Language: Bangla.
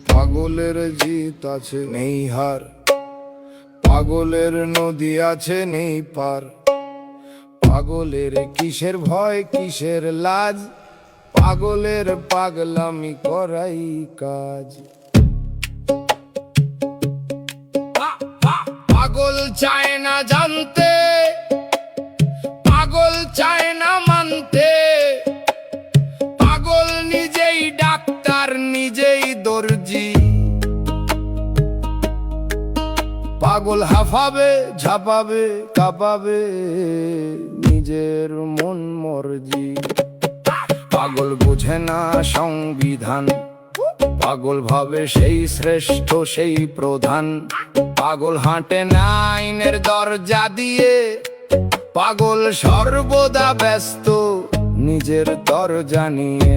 পাগলের জিত আছে নেই হার, পাগলের নদী আছে নেই পার। পাগলের কিসের ভয় কিসের লাজ, পাগলের পাগলামি করাই কাজ। পাগল চায় না জানতে, পাগল চায় না মানতে, পাগল নিজেই ডাক্তার নিজেই দর্জি। পাগল হাঁফাবে ঝাঁপাবে কাঁপাবে নিজের মন মর্জি। পাগল বোঝে না সংবিধান, পাগল ভাবে সেই শ্রেষ্ঠ সেই প্রধান। পাগল হাঁটে না আইনের দরজা দিয়ে, পাগল সর্বদা ব্যস্ত নিজের দরজা নিয়ে।